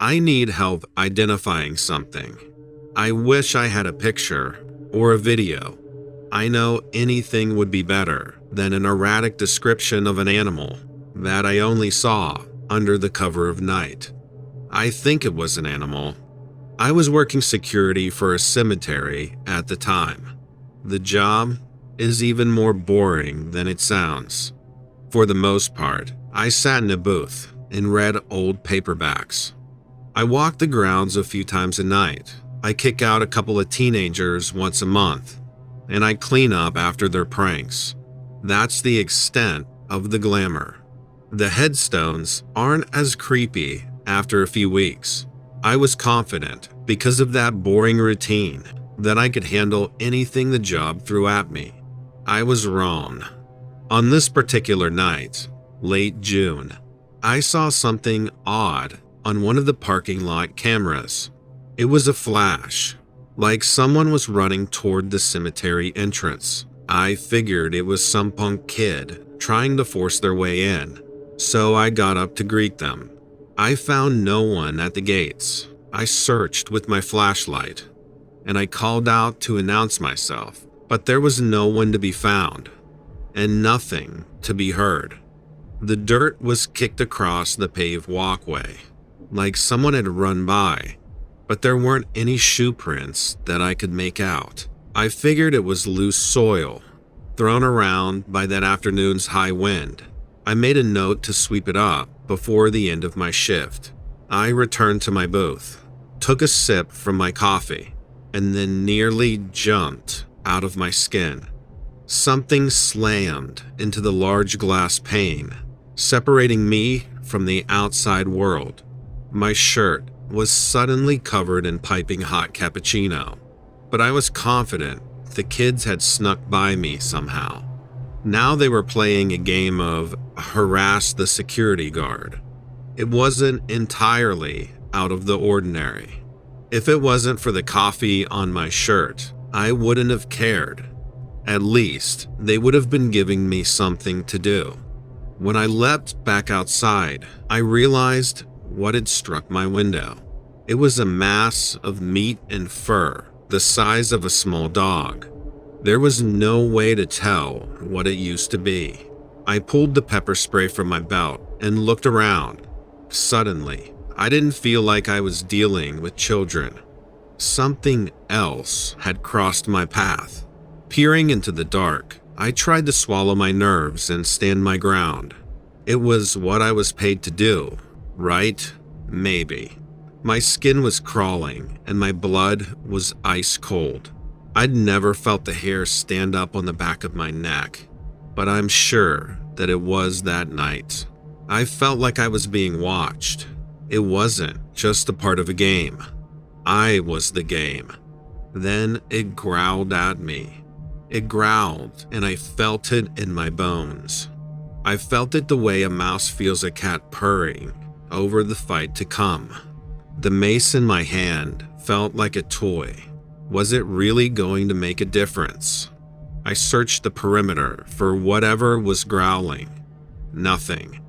I need help identifying something. I wish I had a picture or a video. I know anything would be better than an erratic description of an animal that I only saw under the cover of night. I think it was an animal. I was working security for a cemetery at the time. The job is even more boring than it sounds. For the most part, I sat in a booth and read old paperbacks. I walk the grounds a few times a night. I kick out a couple of teenagers once a month, and I clean up after their pranks. That's the extent of the glamour. The headstones aren't as creepy after a few weeks. I was confident, because of that boring routine, that I could handle anything the job threw at me. I was wrong. On this particular night, late June, I saw something odd on one of the parking lot cameras. It was a flash, like someone was running toward the cemetery entrance. I figured it was some punk kid trying to force their way in, so I got up to greet them. I found no one at the gates. I searched with my flashlight, and I called out to announce myself, but there was no one to be found, and nothing to be heard. The dirt was kicked across the paved walkway, like someone had run by, but there weren't any shoe prints that I could make out. I figured it was loose soil, thrown around by that afternoon's high wind. I made a note to sweep it up before the end of my shift. I returned to my booth, took a sip from my coffee, and then nearly jumped out of my skin. Something slammed into the large glass pane, separating me from the outside world. My shirt was suddenly covered in piping hot cappuccino, but I was confident the kids had snuck by me somehow. Now they were playing a game of harass the security guard. It wasn't entirely out of the ordinary. If it wasn't for the coffee on my shirt, I wouldn't have cared. At least, they would have been giving me something to do. When I leapt back outside, I realized what had struck my window. It was a mass of meat and fur, the size of a small dog. There was no way to tell what it used to be. I pulled the pepper spray from my belt and looked around. Suddenly, I didn't feel like I was dealing with children. Something else had crossed my path. Peering into the dark, I tried to swallow my nerves and stand my ground. It was what I was paid to do, right? Maybe. My skin was crawling and my blood was ice cold. I'd never felt the hair stand up on the back of my neck, but I'm sure that it was that night. I felt like I was being watched. It wasn't just a part of a game. I was the game. Then it growled at me. It growled, and I felt it in my bones. I felt it the way a mouse feels a cat purring over the fight to come. The mace in my hand felt like a toy. Was it really going to make a difference? I searched the perimeter for whatever was growling. Nothing.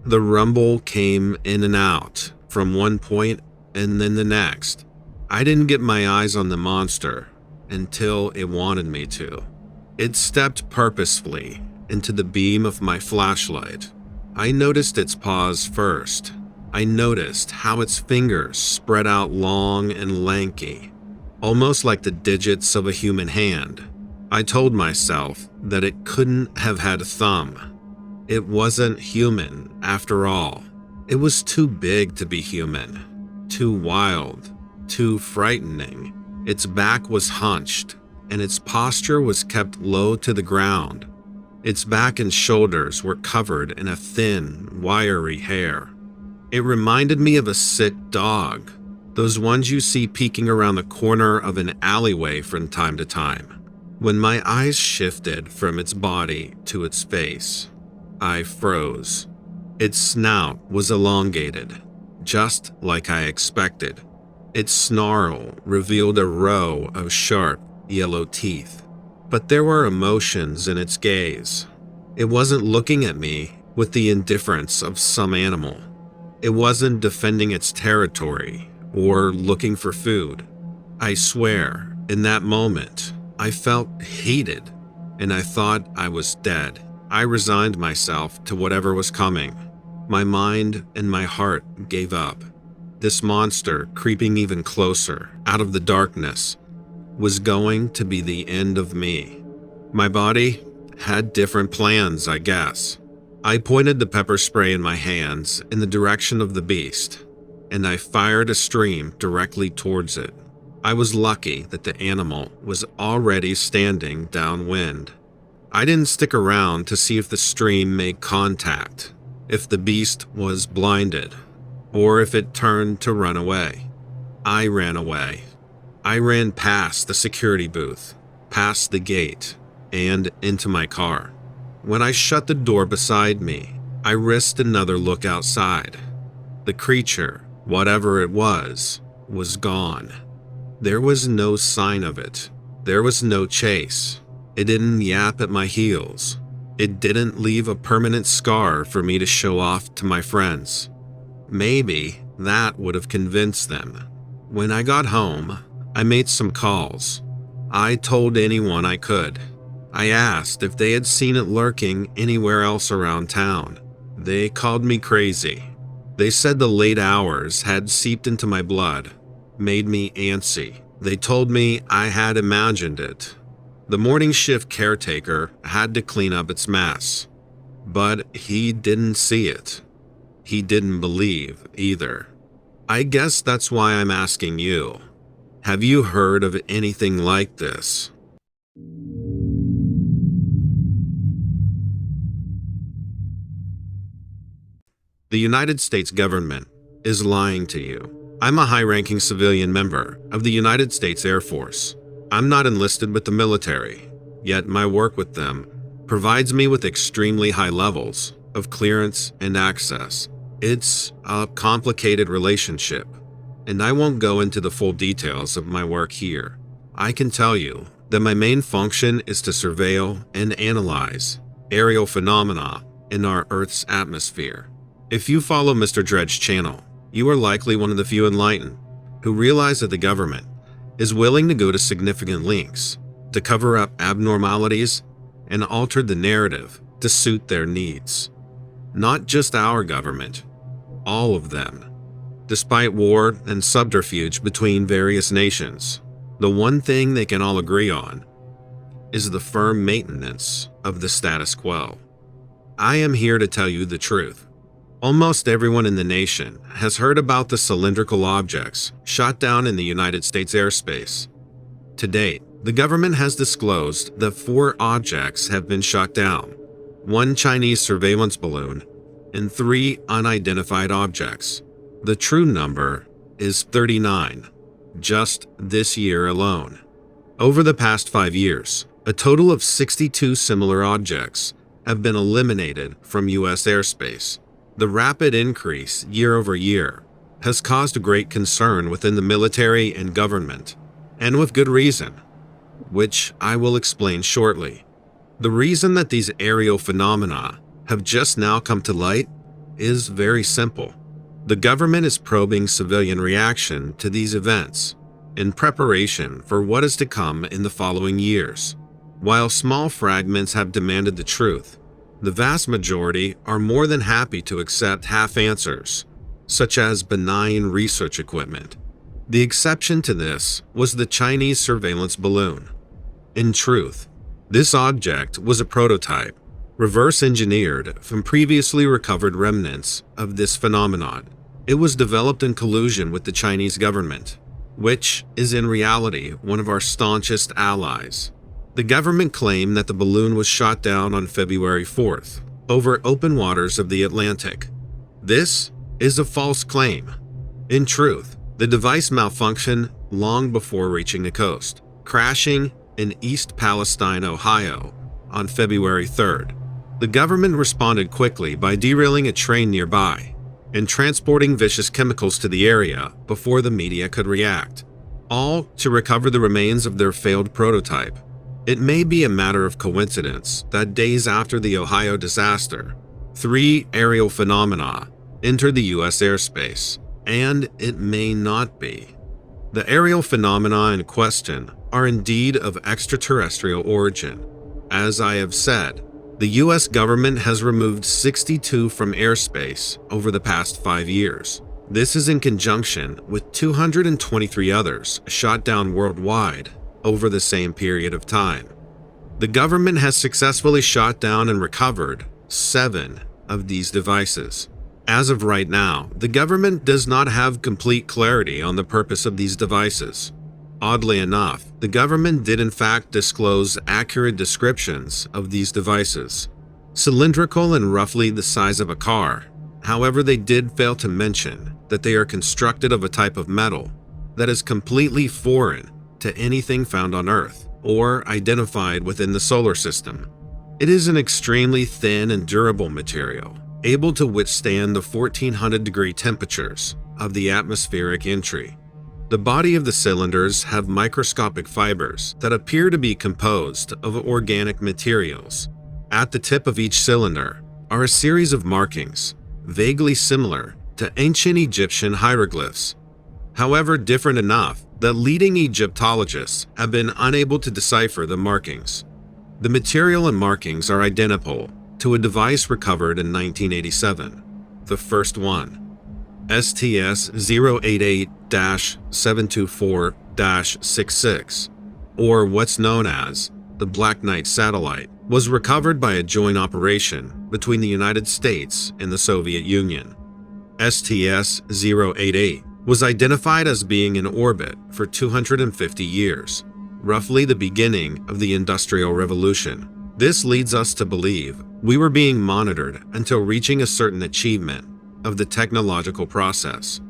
The rumble came in and out from one point and then the next. I didn't get my eyes on the monster until it wanted me to. It stepped purposefully into the beam of my flashlight. I noticed its paws first. I noticed how its fingers spread out long and lanky, almost like the digits of a human hand. I told myself that it couldn't have had a thumb. It wasn't human, after all. It was too big to be human, too wild, too frightening. Its back was hunched, and its posture was kept low to the ground. Its back and shoulders were covered in a thin, wiry hair. It reminded me of a sick dog, those ones you see peeking around the corner of an alleyway from time to time. When my eyes shifted from its body to its face, I froze. Its snout was elongated, just like I expected. Its snarl revealed a row of sharp, yellow teeth. But there were emotions in its gaze. It wasn't looking at me with the indifference of some animal. It wasn't defending its territory or looking for food. I swear, in that moment, I felt hated, and I thought I was dead. I resigned myself to whatever was coming. My mind and my heart gave up. This monster, creeping even closer out of the darkness, was going to be the end of me. My body had different plans, I guess. I pointed the pepper spray in my hands in the direction of the beast, and I fired a stream directly towards it. I was lucky that the animal was already standing downwind. I didn't stick around to see if the stream made contact, if the beast was blinded, or if it turned to run away. I ran away. I ran past the security booth, past the gate, and into my car. When I shut the door beside me, I risked another look outside. The creature, whatever it was gone. There was no sign of it. There was no chase. It didn't yap at my heels. It didn't leave a permanent scar for me to show off to my friends. Maybe that would have convinced them. When I got home, I made some calls. I told anyone I could. I asked if they had seen it lurking anywhere else around town. They called me crazy. They said the late hours had seeped into my blood, made me antsy. They told me I had imagined it. The morning shift caretaker had to clean up its mess, but he didn't see it. He didn't believe either. I guess that's why I'm asking you. Have you heard of anything like this? The United States government is lying to you. I'm a high-ranking civilian member of the United States Air Force. I'm not enlisted with the military, yet my work with them provides me with extremely high levels of clearance and access. It's a complicated relationship, and I won't go into the full details of my work here. I can tell you that my main function is to surveil and analyze aerial phenomena in our Earth's atmosphere. If you follow Mr. Dredge's channel, you are likely one of the few enlightened who realize that the government is willing to go to significant lengths to cover up abnormalities and alter the narrative to suit their needs. Not just our government, all of them. Despite war and subterfuge between various nations, the one thing they can all agree on is the firm maintenance of the status quo. I am here to tell you the truth. Almost everyone in the nation has heard about the cylindrical objects shot down in the United States airspace. To date, the government has disclosed that 4 objects have been shot down, 1 Chinese surveillance balloon, and 3 unidentified objects. The true number is 39, just this year alone. Over the past 5 years, a total of 62 similar objects have been eliminated from U.S. airspace. The rapid increase year over year has caused great concern within the military and government, and with good reason, which I will explain shortly. The reason that these aerial phenomena have just now come to light is very simple. The government is probing civilian reaction to these events in preparation for what is to come in the following years. While small fragments have demanded the truth, the vast majority are more than happy to accept half answers, such as benign research equipment. The exception to this was the Chinese surveillance balloon. In truth, this object was a prototype, reverse-engineered from previously recovered remnants of this phenomenon. It was developed in collusion with the Chinese government, which is in reality one of our staunchest allies. The government claimed that the balloon was shot down on February 4th over open waters of the Atlantic. This is a false claim. In truth, the device malfunctioned long before reaching the coast, crashing in East Palestine, Ohio on February 3rd. The government responded quickly by derailing a train nearby and transporting vicious chemicals to the area before the media could react, all to recover the remains of their failed prototype. It may be a matter of coincidence that days after the Ohio disaster, 3 aerial phenomena enter the US airspace, and it may not be. The aerial phenomena in question are indeed of extraterrestrial origin. As I have said, the US government has removed 62 from airspace over the past 5 years. This is in conjunction with 223 others shot down worldwide over the same period of time. The government has successfully shot down and recovered 7 of these devices. As of right now, the government does not have complete clarity on the purpose of these devices. Oddly enough, the government did in fact disclose accurate descriptions of these devices, cylindrical and roughly the size of a car. However, they did fail to mention that they are constructed of a type of metal that is completely foreign to anything found on Earth or identified within the solar system. It is an extremely thin and durable material, able to withstand the 1400-degree temperatures of the atmospheric entry. The body of the cylinders have microscopic fibers that appear to be composed of organic materials. At the tip of each cylinder are a series of markings, vaguely similar to ancient Egyptian hieroglyphs, however different enough that leading Egyptologists have been unable to decipher the markings. The material and markings are identical to a device recovered in 1987, the first one, STS-088-724-66, or what's known as the Black Knight satellite, was recovered by a joint operation between the United States and the Soviet Union. STS-088 was identified as being in orbit for 250 years, roughly the beginning of the Industrial Revolution. This leads us to believe we were being monitored until reaching a certain achievement of the technological process.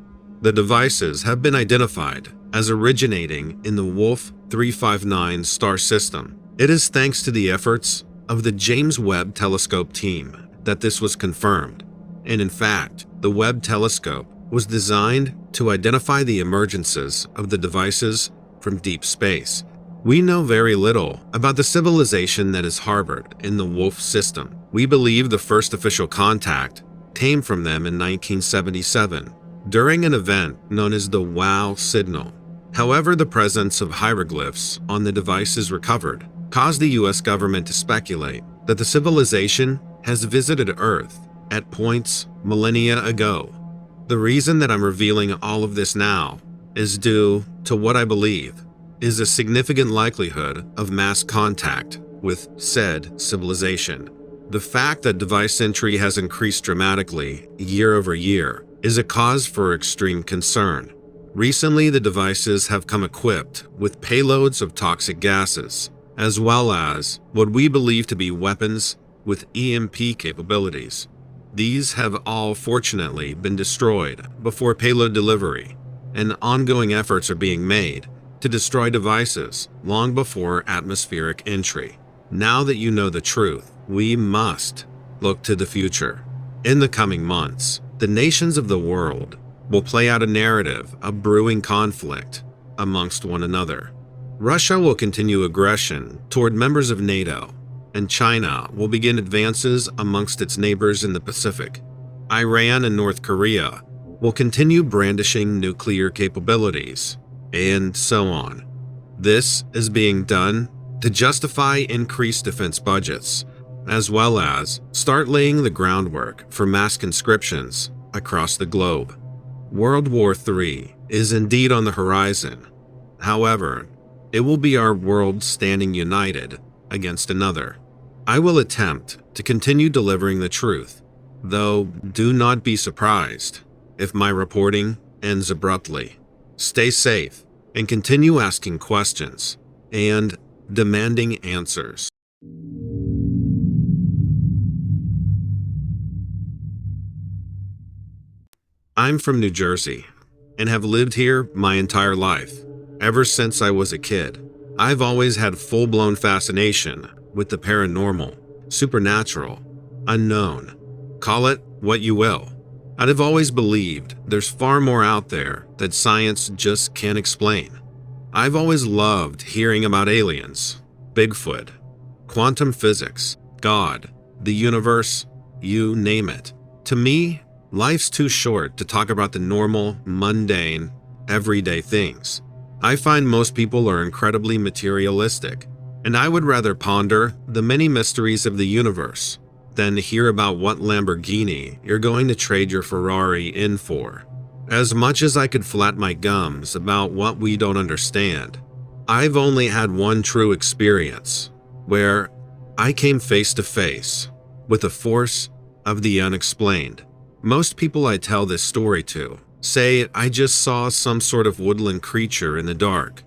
The devices have been identified as originating in the Wolf 359 star system. It is thanks to the efforts of the James Webb Telescope team that this was confirmed. And in fact, the Webb telescope was designed to identify the emergences of the devices from deep space. We know very little about the civilization that is harbored in the Wolf system. We believe the first official contact came from them in 1977 during an event known as the WOW signal. However, the presence of hieroglyphs on the devices recovered caused the US government to speculate that the civilization has visited Earth at points millennia ago. The reason that I'm revealing all of this now is due to what I believe is a significant likelihood of mass contact with said civilization. The fact that device entry has increased dramatically year over year is a cause for extreme concern. Recently, the devices have come equipped with payloads of toxic gases, as well as what we believe to be weapons with EMP capabilities. These have all fortunately been destroyed before payload delivery, and ongoing efforts are being made to destroy devices long before atmospheric entry. Now that you know the truth, we must look to the future. In the coming months, the nations of the world will play out a narrative of brewing conflict amongst one another. Russia will continue aggression toward members of NATO, and China will begin advances amongst its neighbors in the Pacific. Iran and North Korea will continue brandishing nuclear capabilities, and so on. This is being done to justify increased defense budgets, as well as start laying the groundwork for mass conscriptions across the globe. World War III is indeed on the horizon. However, it will be our world standing united against another. I will attempt to continue delivering the truth, though do not be surprised if my reporting ends abruptly. Stay safe and continue asking questions and demanding answers. I'm from New Jersey and have lived here my entire life. Ever since I was a kid, I've always had full-blown fascination with the paranormal, supernatural, unknown. Call it what you will. I've always believed there's far more out there that science just can't explain. I've always loved hearing about aliens, Bigfoot, quantum physics, God, the universe, you name it. To me, Life's too short to talk about the normal, mundane, everyday things. I find most people are incredibly materialistic, and I would rather ponder the many mysteries of the universe than hear about what Lamborghini you're going to trade your Ferrari in for. As much as I could flat my gums about what we don't understand, I've only had one true experience where I came face to face with the force of the unexplained. Most people I tell this story to say I just saw some sort of woodland creature in the dark,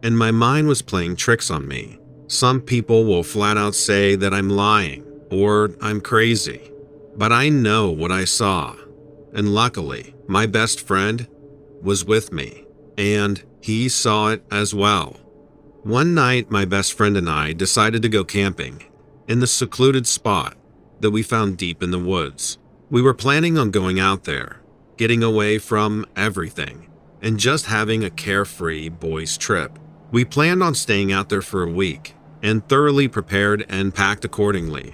and my mind was playing tricks on me. Some people will flat out say that I'm lying or I'm crazy, but I know what I saw, and luckily, my best friend was with me, and he saw it as well. One night, my best friend and I decided to go camping in the secluded spot that we found deep in the woods. We were planning on going out there, getting away from everything, and just having a carefree boys' trip. We planned on staying out there for a week and thoroughly prepared and packed accordingly.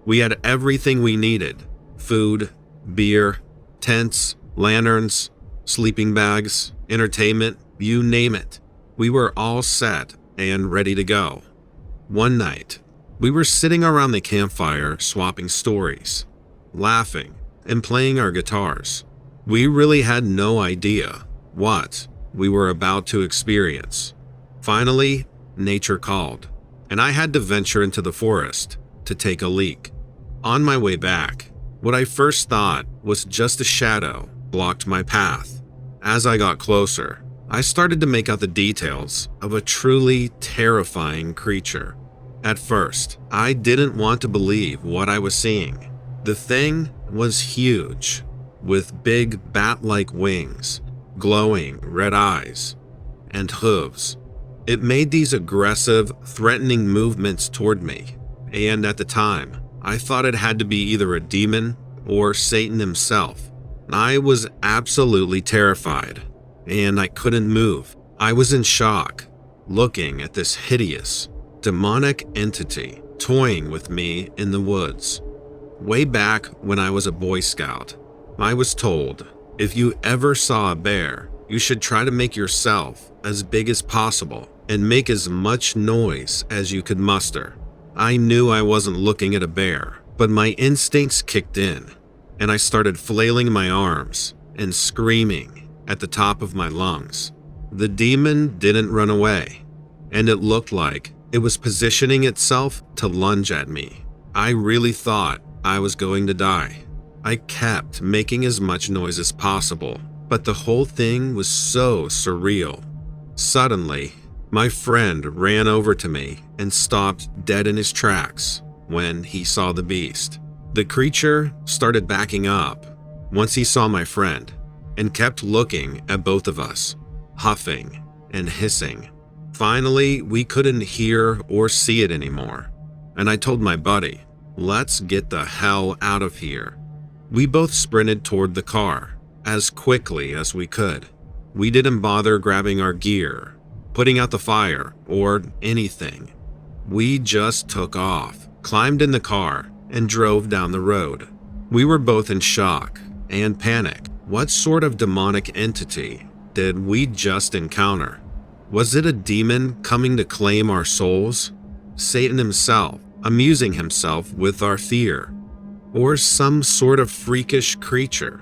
We had everything we needed: food, beer, tents, lanterns, sleeping bags, entertainment, you name it. We were all set and ready to go. One night, we were sitting around the campfire swapping stories, laughing, and playing our guitars. We really had no idea what we were about to experience. Finally, nature called, and I had to venture into the forest to take a leak. On my way back, what I first thought was just a shadow blocked my path. As I got closer, I started to make out the details of a truly terrifying creature. At first, I didn't want to believe what I was seeing. The thing was huge, with big bat-like wings, glowing red eyes, and hooves. It made these aggressive, threatening movements toward me, and at the time, I thought it had to be either a demon or Satan himself. I was absolutely terrified, and I couldn't move. I was in shock, looking at this hideous, demonic entity toying with me in the woods. Way back when I was a Boy Scout, I was told if you ever saw a bear, you should try to make yourself as big as possible and make as much noise as you could muster. I knew I wasn't looking at a bear, but my instincts kicked in, and I started flailing my arms and screaming at the top of my lungs. The demon didn't run away, and it looked like it was positioning itself to lunge at me. I really thought I was going to die. I kept making as much noise as possible, but the whole thing was so surreal. Suddenly, my friend ran over to me and stopped dead in his tracks when he saw the beast. The creature started backing up once he saw my friend and kept looking at both of us, huffing and hissing. Finally, we couldn't hear or see it anymore, and I told my buddy, "Let's get the hell out of here." We both sprinted toward the car as quickly as we could. We didn't bother grabbing our gear, putting out the fire, or anything. We just took off, climbed in the car, and drove down the road. We were both in shock and panic. What sort of demonic entity did we just encounter? Was it a demon coming to claim our souls? Satan himself, amusing himself with our fear? Or some sort of freakish creature?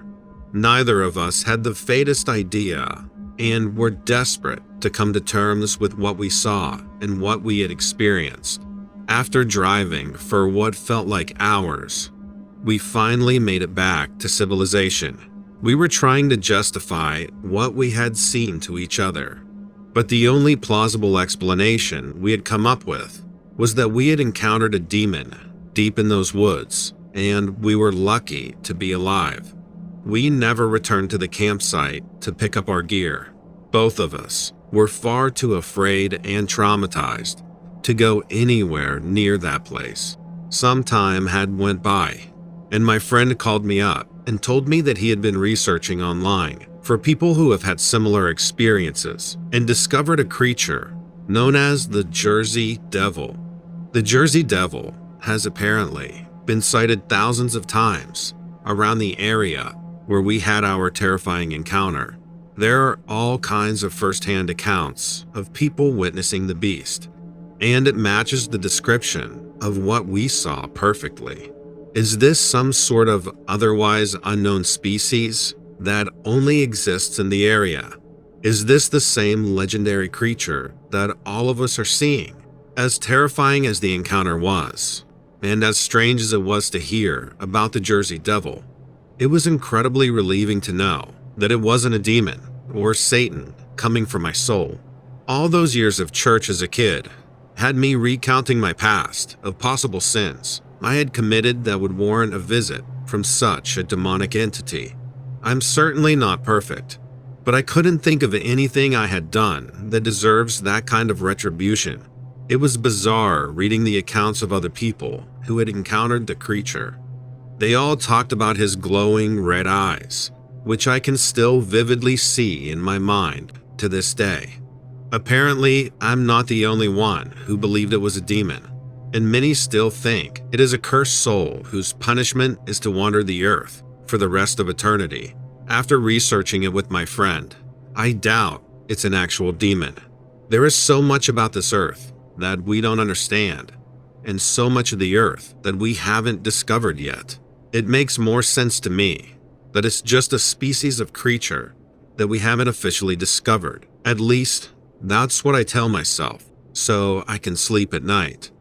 Neither of us had the faintest idea, and were desperate to come to terms with what we saw and what we had experienced. After driving for what felt like hours, we finally made it back to civilization. We were trying to justify what we had seen to each other, but the only plausible explanation we had come up with was that we had encountered a demon deep in those woods, and we were lucky to be alive. We never returned to the campsite to pick up our gear. Both of us were far too afraid and traumatized to go anywhere near that place. Some time had went by, and my friend called me up and told me that he had been researching online for people who have had similar experiences and discovered a creature known as the Jersey Devil. The Jersey Devil has apparently been sighted thousands of times around the area where we had our terrifying encounter, there are all kinds of first-hand accounts of people witnessing the beast, and it matches the description of what we saw perfectly. Is this some sort of otherwise unknown species that only exists in the area? Is this the same legendary creature that all of us are seeing? As terrifying as the encounter was, and as strange as it was to hear about the Jersey Devil, it was incredibly relieving to know that it wasn't a demon or Satan coming for my soul. All those years of church as a kid had me recounting my past of possible sins I had committed that would warrant a visit from such a demonic entity. I'm certainly not perfect, but I couldn't think of anything I had done that deserves that kind of retribution. It was bizarre reading the accounts of other people who had encountered the creature. They all talked about his glowing red eyes, which I can still vividly see in my mind to this day. Apparently, I'm not the only one who believed it was a demon, and many still think it is a cursed soul whose punishment is to wander the earth for the rest of eternity. After researching it with my friend, I doubt it's an actual demon. There is so much about this earth that we don't understand, and so much of the earth that we haven't discovered yet. It makes more sense to me that it's just a species of creature that we haven't officially discovered. At least, that's what I tell myself, so I can sleep at night.